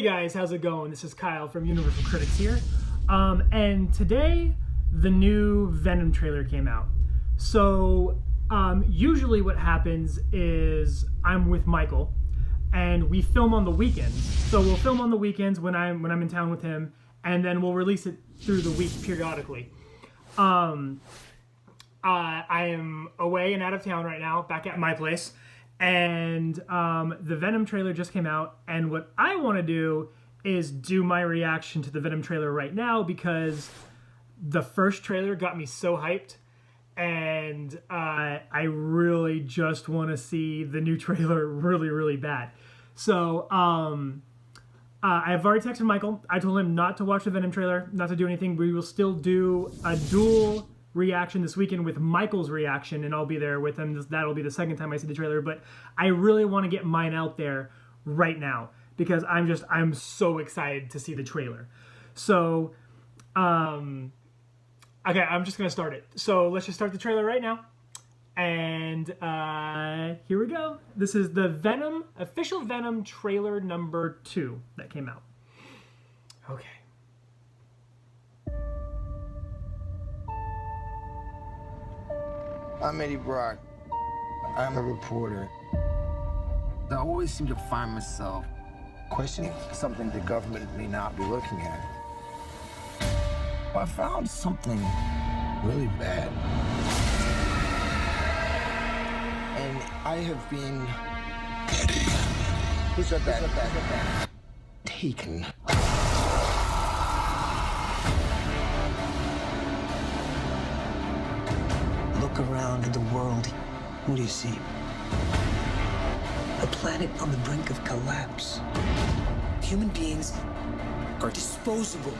guys, how's it going? This is Kyle from Universal Critics here. And today, the new Venom trailer came out. So, usually what happens is I'm with Michael, and we film on the weekends. So we'll film on the weekends when I'm in town with him, and then we'll release it through the week periodically. I am away and out of town right now, back at my place. And the Venom trailer just came out, and what I want to do is do my reaction to the Venom trailer right now, because the first trailer got me so hyped, and I really just want to see the new trailer really, really bad. So I've already texted Michael. I told him not to watch the Venom trailer, not to do anything. We will still do a dual reaction this weekend with Michael's reaction, and I'll be there with him. That'll be the second time I see the trailer, but I really want to get mine out there right now because I'm so excited to see the trailer. So okay, I'm just gonna start it. So let's just start the trailer right now, and here we go. This is the Venom official Venom trailer number 2 that came out. Okay. I'm Eddie Brock. I'm a reporter. I always seem to find myself questioning something the government may not be looking at. I found something really bad. And I have been... Who said that? Taken. Look around at the world. What do you see? A planet on the brink of collapse. Human beings are disposable.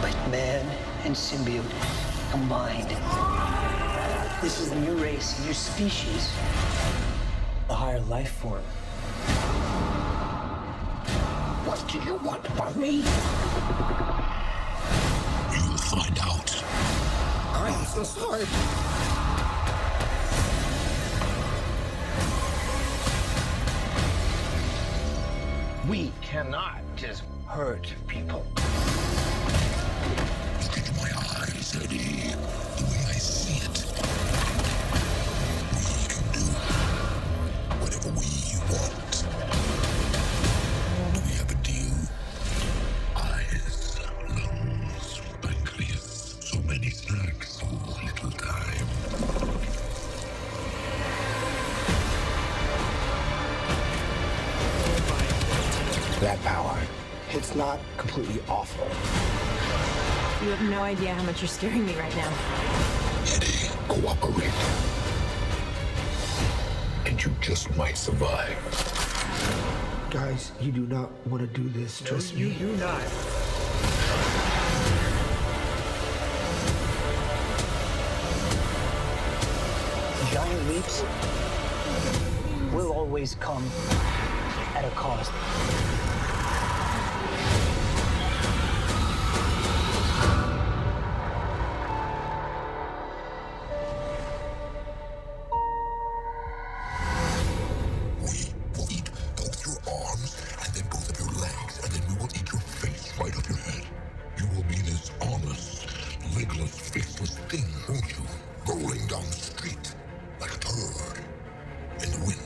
But man and symbiote combined. This is a new race, a new species. A higher life form. What do you want from me? You'll find out. I'm so sorry. We cannot just hurt people. Look into my eyes, Eddie. The way I see it. We can do whatever we want. Do we have a deal? Eyes, lungs, pancreas. So many snacks, so little time. That power, it's not completely awful. You have no idea how much you're scaring me right now. Eddie, cooperate. And you just might survive. Guys, you do not want to do this, trust me. You do not. Giant leaps will always come at a cost. We will eat both your arms and then both of your legs, and then we will eat your face right off your head. You will be this armless, legless, faceless thing, won't you? Rolling down the street like a turd in the wind.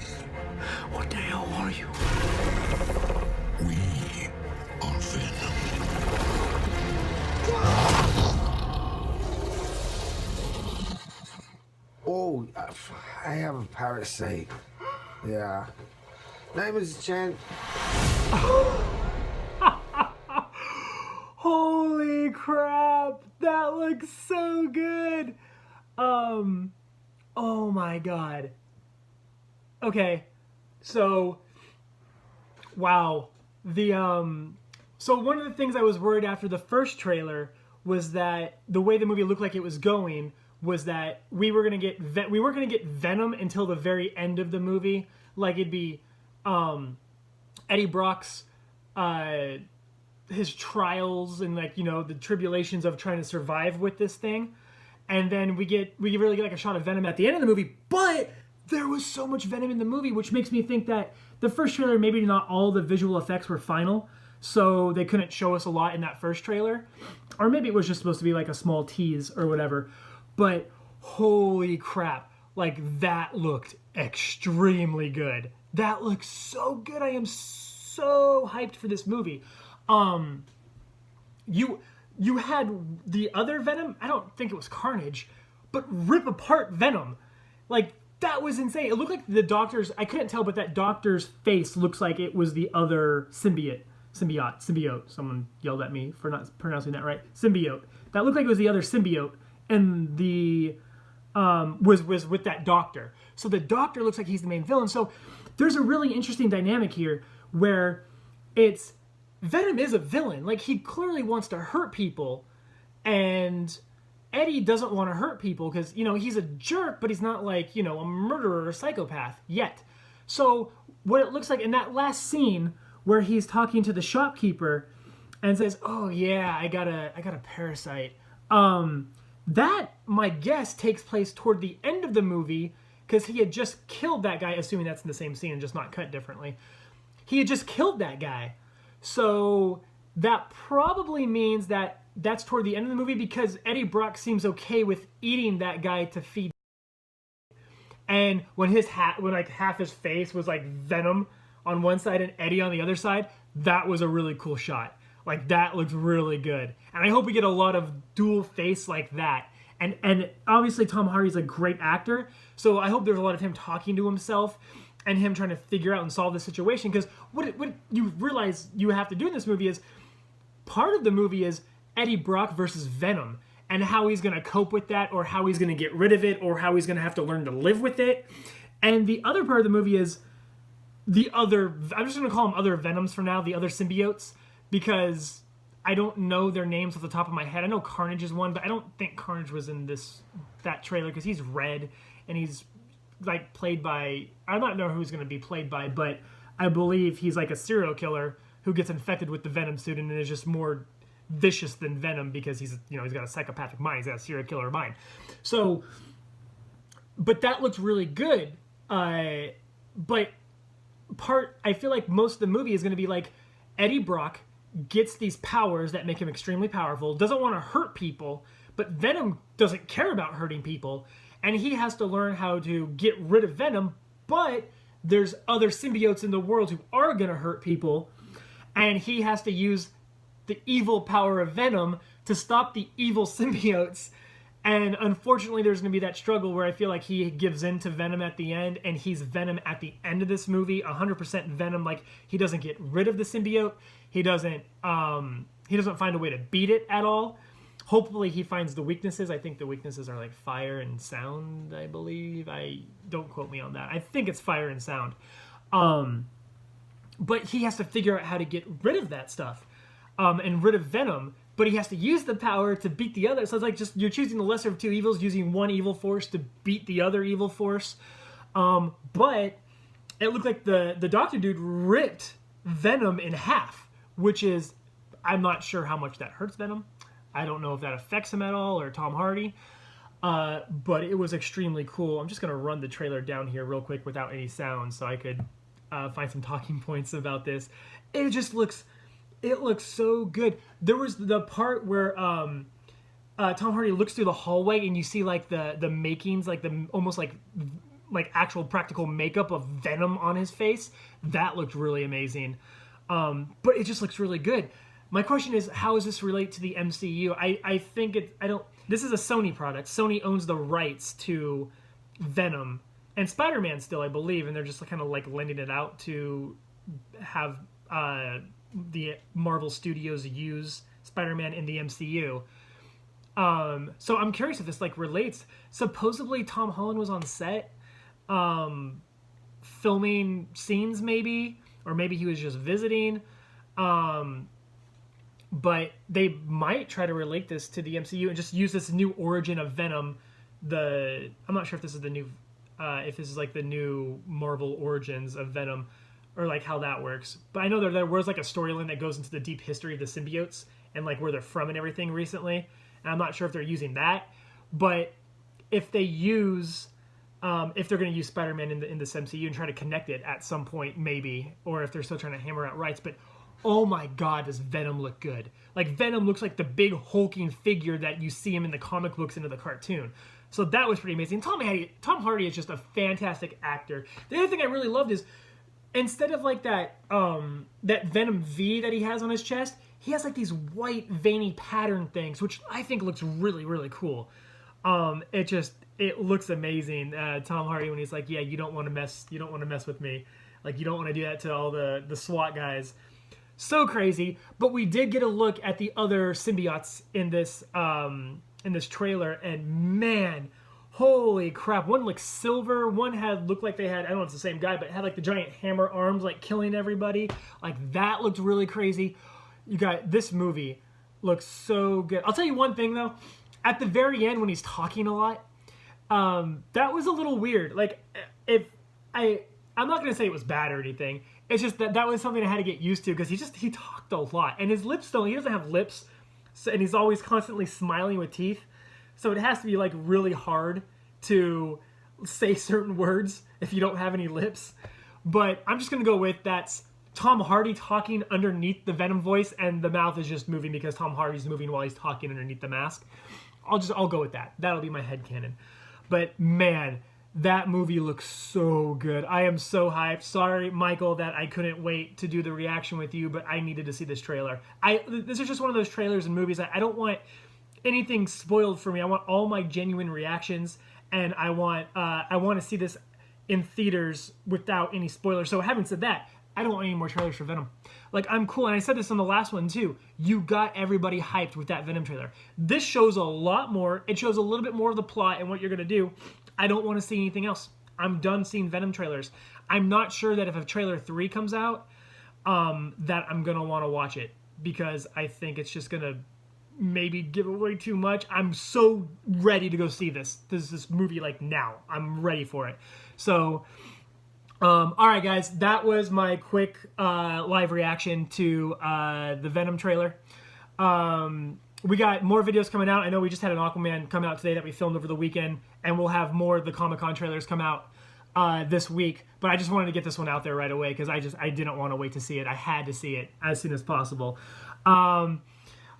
What the hell are you? We are Venom. Oh, I have a parasite. Yeah. Name is Chen. Holy crap, that looks so good. Oh my god. Okay, so wow. So one of the things I was worried after the first trailer was that the way the movie looked like it was going was that we weren't gonna get Venom until the very end of the movie. Like it'd be Eddie Brock's his trials and the tribulations of trying to survive with this thing, and then we really get like a shot of Venom at the end of the movie. But there was so much Venom in the movie, which makes me think that the first trailer, maybe not all the visual effects were final. so they couldn't show us a lot in that first trailer. Or maybe it was just supposed to be like a small tease or whatever. But holy crap, like that looked extremely good. That looks so good. I am so hyped for this movie. You had the other Venom, I don't think it was Carnage, but rip apart Venom. Like, that was insane. It looked like the doctor's, I couldn't tell, but that doctor's face looks like it was the other symbiote. Someone yelled at me for not pronouncing that right. Symbiote. That looked like it was the other symbiote, and the was with that doctor. So the doctor looks like he's the main villain. So there's a really interesting dynamic here where it's Venom is a villain. Like, he clearly wants to hurt people, and Eddie doesn't want to hurt people because, you know, he's a jerk, but he's not like, you know, a murderer or a psychopath yet. So what it looks like in that last scene where he's talking to the shopkeeper and says, "Oh yeah, I got a parasite." That, my guess, takes place toward the end of the movie because he had just killed that guy, assuming that's in the same scene and just not cut differently. He had just killed that guy. So that probably means that that's toward the end of the movie because Eddie Brock seems okay with eating that guy to feed. And when like half his face was like Venom on one side and Eddie on the other side, that was a really cool shot. Like, that looked really good. And I hope we get a lot of dual face like that. And obviously Tom Hardy's a great actor, so I hope there's a lot of him talking to himself and him trying to figure out and solve the situation. Because what you realize you have to do in this movie is, part of the movie is Eddie Brock versus Venom, and how he's going to cope with that, or how he's going to get rid of it, or how he's going to have to learn to live with it. And the other part of the movie is the other, I'm just going to call them other Venoms for now, the other symbiotes, because I don't know their names off the top of my head. I know Carnage is one, but I don't think Carnage was in that trailer because he's red and he's like played by, I don't know who he's going to be played by, but I believe he's like a serial killer who gets infected with the Venom suit and is just more vicious than Venom because he's got a psychopathic mind. He's got a serial killer mind. So, but that looks really good. But I feel like most of the movie is going to be like Eddie Brock gets these powers that make him extremely powerful, doesn't want to hurt people, but Venom doesn't care about hurting people, and he has to learn how to get rid of Venom, but there's other symbiotes in the world who are going to hurt people, and he has to use the evil power of Venom to stop the evil symbiotes. And unfortunately, there's going to be that struggle where I feel like he gives in to Venom at the end, and he's Venom at the end of this movie, 100% Venom. Like, he doesn't get rid of the symbiote. He doesn't find a way to beat it at all. Hopefully, he finds the weaknesses. I think the weaknesses are like fire and sound, I believe. Don't quote me on that. I think it's fire and sound. But he has to figure out how to get rid of that stuff, and rid of Venom. But he has to use the power to beat the other. So it's like just you're choosing the lesser of two evils, using one evil force to beat the other evil force. But it looked like the doctor dude ripped Venom in half, which is, I'm not sure how much that hurts Venom. I don't know if that affects him at all, or Tom Hardy. But it was extremely cool. I'm just going to run the trailer down here real quick without any sound so I could find some talking points about this. It just looks so good. There was the part where Tom Hardy looks through the hallway and you see like the makings, like the almost like actual practical makeup of Venom on his face. That looked really amazing. But it just looks really good. My question is, how does this relate to the MCU? I think this is a Sony product. Sony owns the rights to Venom and Spider-Man still, I believe, and they're just kind of like lending it out to have the Marvel Studios use Spider-Man in the MCU. So I'm curious if this like relates. Supposedly Tom Holland was on set filming scenes maybe, or maybe he was just visiting. But they might try to relate this to the MCU and just use this new origin of Venom. I'm not sure if this is the new, if this is like the new Marvel origins of Venom, or like how that works. But I know there was like a storyline that goes into the deep history of the symbiotes and like where they're from and everything recently. And I'm not sure if they're using that, but if they use, if they're going to use Spider-Man in this MCU and try to connect it at some point, maybe, or if they're still trying to hammer out rights. But oh my god, does Venom look good. Like, Venom looks like the big hulking figure that you see him in the comic books and in the cartoon. So that was pretty amazing. Tom Hardy is just a fantastic actor. The other thing I really loved is, instead of like that Venom V that he has on his chest, he has like these white veiny pattern things, which I think looks really, really cool. It looks amazing. Tom Hardy, when he's like, yeah, you don't want to mess with me. Like, you don't want to do that to all the SWAT guys. So crazy. But we did get a look at the other symbiotes in this trailer, and man, holy crap. One looked silver, one looked like they had, I don't know if it's the same guy, but had like the giant hammer arms, like killing everybody. Like, that looked really crazy. You got, this movie looks so good. I'll tell you one thing though, at the very end when he's talking a lot, that was a little weird. Like, I'm not gonna say it was bad or anything. It's just that was something I had to get used to, because he talked a lot, and his lips he doesn't have lips, so, and he's always constantly smiling with teeth, so it has to be like really hard to say certain words if you don't have any lips. But I'm just gonna go with that's Tom Hardy talking underneath the Venom voice, and the mouth is just moving because Tom Hardy's moving while he's talking underneath the mask. I'll go with that. That'll be my headcanon. But man, that movie looks so good. I am so hyped. Sorry, Michael, that I couldn't wait to do the reaction with you, but I needed to see this trailer. This is just one of those trailers and movies that I don't want anything spoiled for me. I want all my genuine reactions, and I want to see this in theaters without any spoilers. So having said that, I don't want any more trailers for Venom. Like, I'm cool, and I said this on the last one too. You got everybody hyped with that Venom trailer. This shows a lot more. It shows a little bit more of the plot and what you're gonna do. I don't want to see anything else. I'm done seeing Venom trailers. I'm not sure that if a trailer 3 comes out, that I'm gonna want to watch it, because I think it's just gonna maybe give away too much. I'm so ready to go see this movie, like, now. I'm ready for it. So, all right, guys, that was my quick live reaction to the Venom trailer. We got more videos coming out. I know we just had an Aquaman come out today that we filmed over the weekend, and we'll have more of the Comic-Con trailers come out this week. But I just wanted to get this one out there right away, because I didn't want to wait to see it. I had to see it as soon as possible.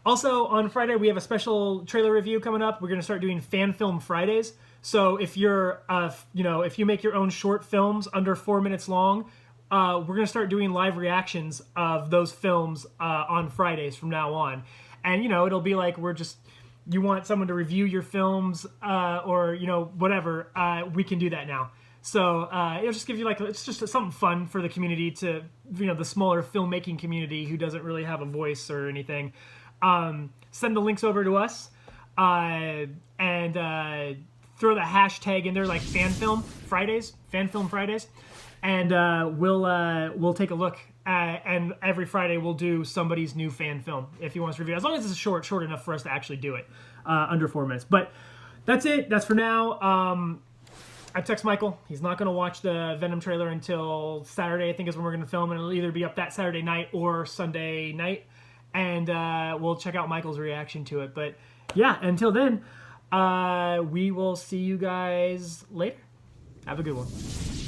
Also, on Friday, we have a special trailer review coming up. We're going to start doing Fan Film Fridays. So if you're, if you make your own short films under 4 minutes long, we're going to start doing live reactions of those films on Fridays from now on. And, it'll be like you want someone to review your films or, whatever, we can do that now. So it'll just give you it's just something fun for the community to, the smaller filmmaking community who doesn't really have a voice or anything. Send the links over to us and throw the hashtag in there, like Fan Film Fridays, and we'll take a look. And every Friday we'll do somebody's new fan film if he wants to review, as long as it's short enough for us to actually do it under 4 minutes. But that's it. That's for now. I text Michael. He's not going to watch the Venom trailer until Saturday, I think, is when we're going to film, and it'll either be up that Saturday night or Sunday night. And we'll check out Michael's reaction to it. But yeah, until then, we will see you guys later. Have a good one.